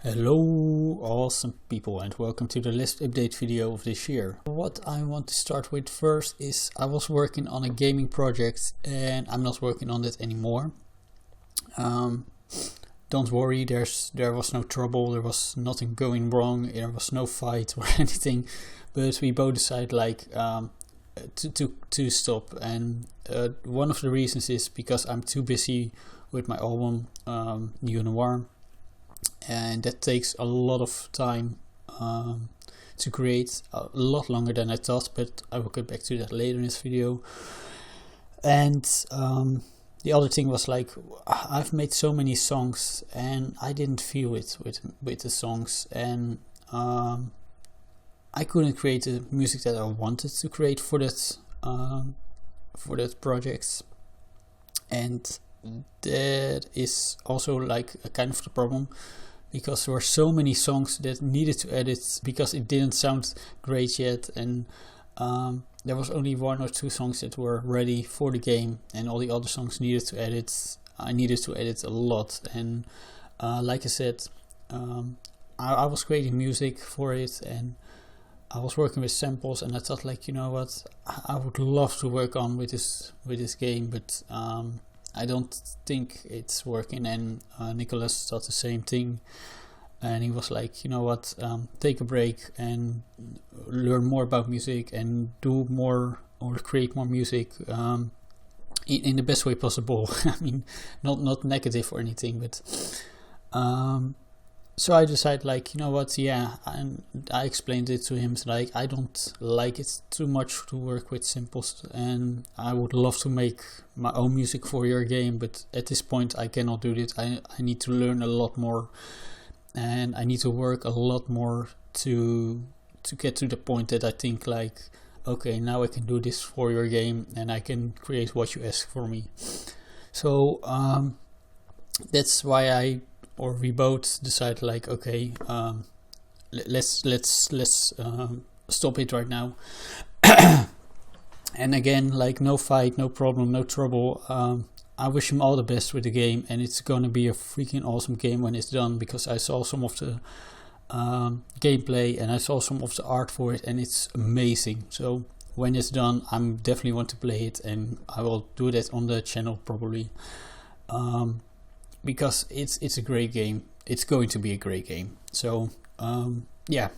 Hello awesome people, and welcome to the list update video of this year. What I want to start with first is I was working on a gaming project and I'm not working on it anymore. Don't worry, there was no trouble, there was nothing going wrong, there was no fight or anything, but we both decided to stop. And one of the reasons is because I'm too busy with my album Noir. And that takes a lot of time to create, a lot longer than I thought, but I will get back to that later in this video. And the other thing was, like, I've made so many songs and I didn't feel it with the songs, and I couldn't create the music that I wanted to create for that project. And that is also like a kind of the problem, because there were so many songs that needed to edit because it didn't sound great yet, and there was only one or two songs that were ready for the game, and all the other songs needed to edit. I needed to edit a lot, and like I said, I was creating music for it, and I was working with samples, and I thought, like, you know what, I would love to work on with this game, but I don't think it's working. And Nicholas thought the same thing, and he was like, you know what, take a break and learn more about music and do more or create more music in the best way possible. I mean, not negative or anything, but so I decided, like, you know what, yeah, and I explained it to him, like, I don't like it too much to work with samples, and I would love to make my own music for your game, but at this point I cannot do it. I need to learn a lot more, and I need to work a lot more to get to the point that I think, like, okay, now I can do this for your game and I can create what you ask for me. So that's why we both decided, like, okay, let's stop it right now. And again, like, no fight, no problem, no trouble. I wish him all the best with the game, and it's gonna be a freaking awesome game when it's done, because I saw some of the gameplay and I saw some of the art for it, and it's amazing. So when it's done, I'm definitely want to play it, and I will do that on the channel probably. Because it's a great game. It's going to be a great game. So yeah,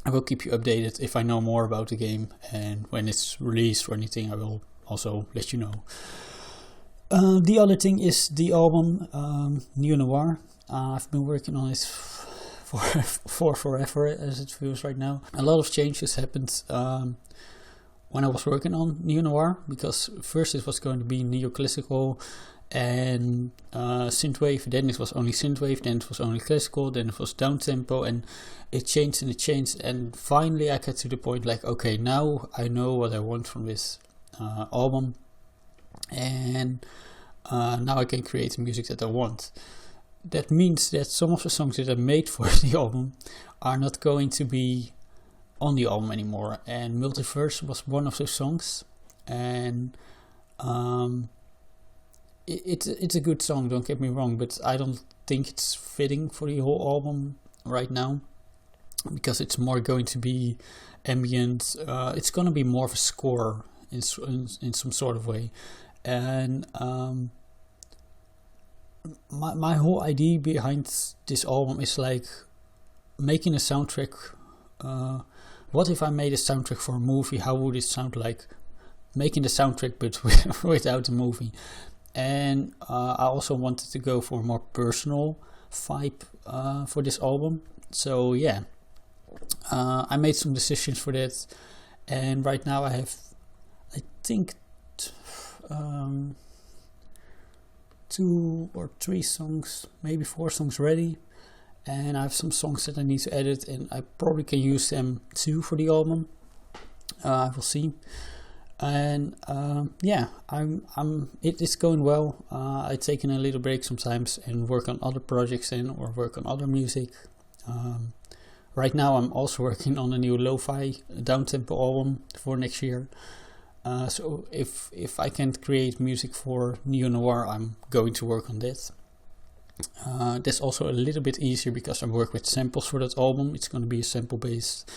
I will keep you updated if I know more about the game, and when it's released or anything, I will also let you know. The other thing is the album Noir. I've been working on it for forever, as it feels right now. A lot of changes happened when I was working on Noir, because first it was going to be neoclassical and synthwave, then it was only synthwave, then it was only classical, then it was downtempo, and it changed and it changed, and finally I got to the point, like, okay, now I know what I want from this album, and now I can create the music that I want. That means that some of the songs that I made for the album are not going to be on the album anymore, and Multiverse was one of those songs, and it's a good song, don't get me wrong, but I don't think it's fitting for the whole album right now, because it's more going to be ambient. It's going to be more of a score in some sort of way, and my whole idea behind this album is, like, making a soundtrack. What if I made a soundtrack for a movie? How would it sound like? Making the soundtrack but without the movie. And I also wanted to go for a more personal vibe for this album. So yeah, I made some decisions for that, and right now I have, I think, 2 or 3 songs, maybe 4 songs ready, and I have some songs that I need to edit, and I probably can use them too for the album. I will see. And yeah, it is going well. I've taken a little break sometimes and work on other projects or work on other music. Right now I'm also working on a new lo-fi downtempo album for next year. So if I can create music for Noir, I'm going to work on that. That's also a little bit easier because I work with samples for that album. It's going to be a sample based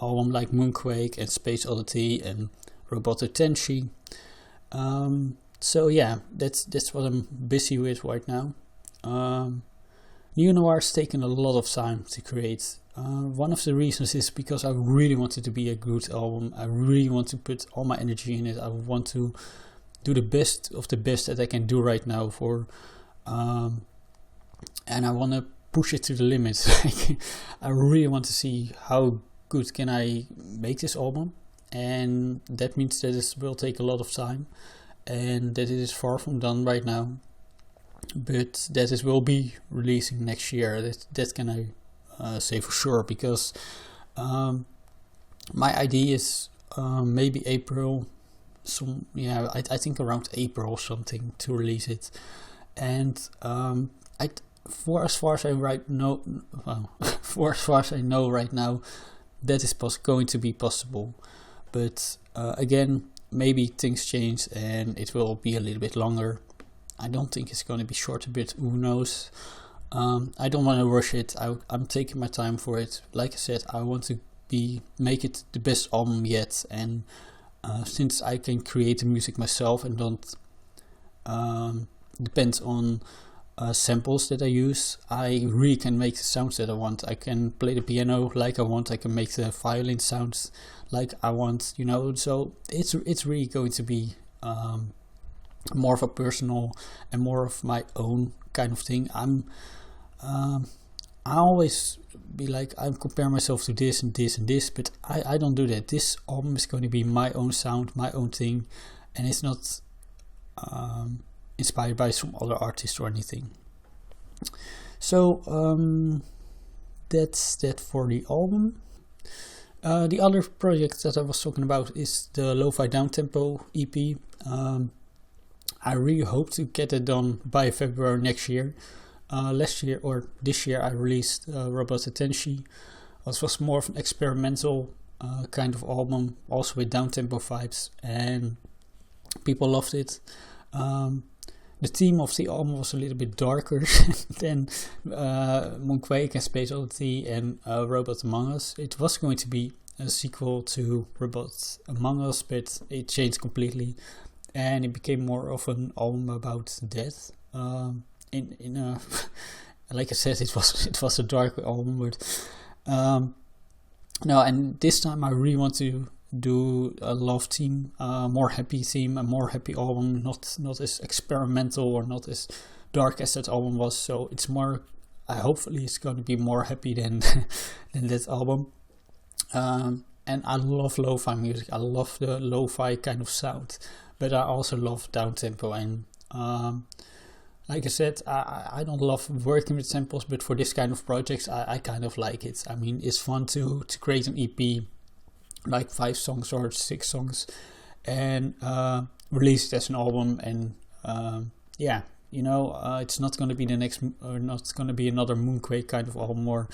album like Moonquake and Space Oddity and Roboto Tenshi. So yeah, that's what I'm busy with right now. New Noir's taken a lot of time to create. One of the reasons is because I really want it to be a good album. I really want to put all my energy in it. I want to do the best of the best that I can do right now and I want to push it to the limit. I really want to see how good can I make this album, and that means that it will take a lot of time and that it is far from done right now, but that it will be releasing next year. That can I say for sure, because my idea is maybe April, I think around April or something to release it. And for as far as I know right now, that is going to be possible. But again, maybe things change and it will be a little bit longer. I don't think it's going to be shorter, but who knows? I don't want to rush it. I'm taking my time for it. Like I said, I want to make it the best album yet. And since I can create the music myself and don't depend on samples that I use, I really can make the sounds that I want. I can play the piano like I want. I can make the violin sounds like I want. So it's really going to be more of a personal and more of my own kind of thing. I always be like, I compare myself to this and this and this, but I don't do that. This album is going to be my own sound, my own thing, and it's not inspired by some other artist or anything. So that's that for the album. The other project that I was talking about is the Lo-Fi Downtempo EP. I really hope to get it done by February next year. Last year or this year I released Roboto Tenshi, which was more of an experimental kind of album, also with downtempo vibes, and people loved it. The theme of the album was a little bit darker than Moonquake and Space Oddity and Robot Among Us. It was going to be a sequel to Robot Among Us, but it changed completely, and it became more of an album about death. Like I said, it was a dark album, but no. And this time I really want to do a love theme, more happy theme, a more happy album, not as experimental or not as dark as that album was. So it's more, hopefully it's going to be more happy than than that album. And I love lo-fi music. I love the lo-fi kind of sound, but I also love downtempo. And like I said, I don't love working with samples, but for this kind of projects, I kind of like it. I mean, it's fun to create an EP, like 5 songs or 6 songs, and release it as an album. And it's not going to be not going to be another Moonquake kind of album, or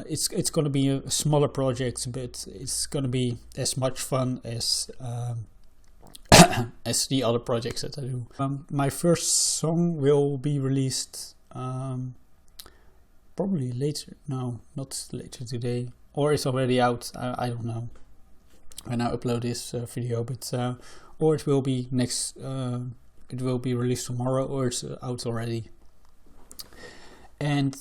it's going to be a smaller project, but it's going to be as much fun as as the other projects that I do. My first song will be released probably later. No, not later today, or it's already out. I don't know when I upload this video, but or it will be next. It will be released tomorrow, or it's out already. And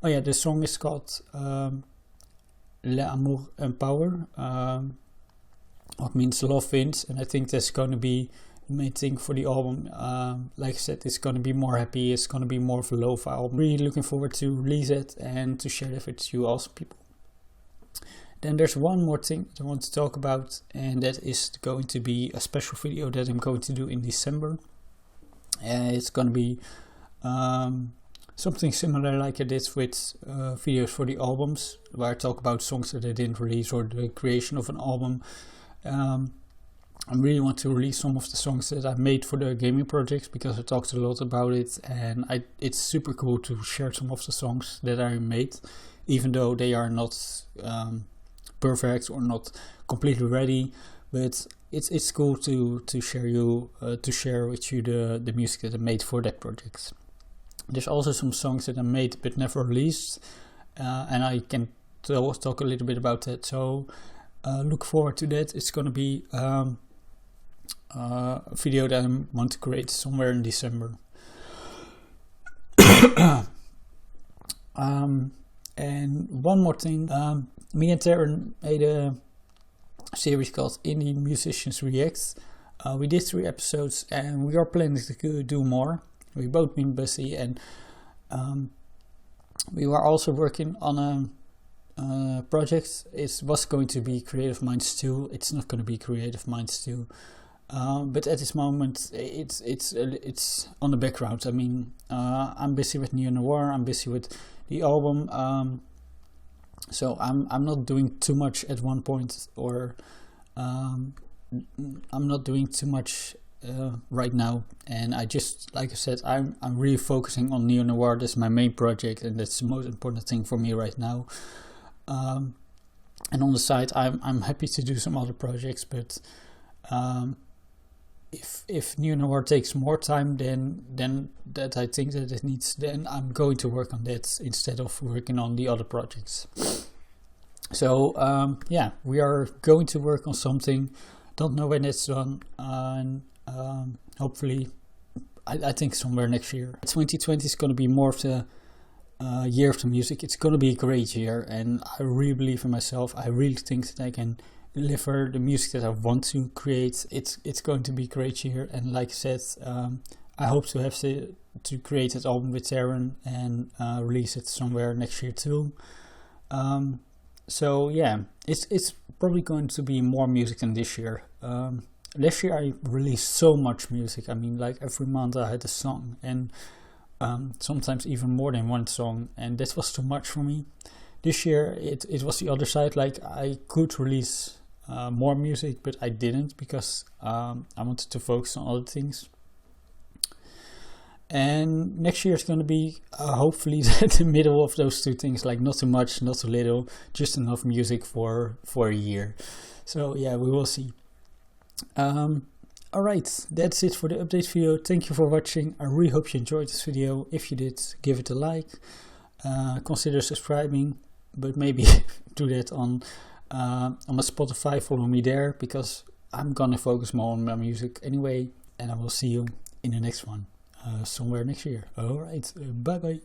the song is called L'amour and power, what means love wins, and I think that's going to be the main thing for the album. Like I said, it's going to be more happy, it's going to be more of a lo-fi album. Really looking forward to release it and to share it with you awesome people. Then there's one more thing I want to talk about, and that is going to be a special video that I'm going to do in December. It's going to be something similar like I did with videos for the albums, where I talk about songs that I didn't release or the creation of an album. I really want to release some of the songs that I made for the gaming projects, because I talked a lot about it, and it's super cool to share some of the songs that I made, even though they are not perfect or not completely ready. But it's cool to share with you the music that I made for that project. There's also some songs that I made but never released, and I can talk a little bit about that. So look forward to that. It's gonna be a video that I want to create somewhere in December. And one more thing, me and Taryn made a series called Indie Musicians React. We did 3 episodes and we are planning to do more. We've both been busy, and we were also working on a project. It was going to be Creative Minds 2. It's not going to be Creative Minds 2. But at this moment, it's on the background. I mean, I'm busy with Noir. I'm busy with the album. So I'm not doing too much at one point, or I'm not doing too much right now. And I just, like I said, I'm really focusing on Noir. That's my main project, and that's the most important thing for me right now. And on the side, I'm happy to do some other projects, but if Noir takes more time than that I think that it needs, then I'm going to work on that instead of working on the other projects. So yeah, we are going to work on something. Don't know when it's done, and hopefully I think somewhere next year. 2020 is going to be more of the year of the music. It's going to be a great year, and I really believe in myself. I really think that I can deliver the music that I want to create. It's going to be a great year, and like I said, I hope to have to create that album with Taryn and release it somewhere next year too. So yeah, it's probably going to be more music than this year. Last year I released so much music. I mean, like every month I had a song, and sometimes even more than one song, and that was too much for me. This year it was the other side. Like, I could release more music, but I didn't, because I wanted to focus on other things. And next year is going to be hopefully the middle of those two things, like not too much, not too little, just enough music for a year. So yeah, we will see. Alright, that's it for the update video. Thank you for watching. I really hope you enjoyed this video. If you did, give it a like. Consider subscribing, but maybe do that on my Spotify. Follow me there, because I'm gonna focus more on my music anyway. And I will see you in the next one, somewhere next year. Alright, bye bye.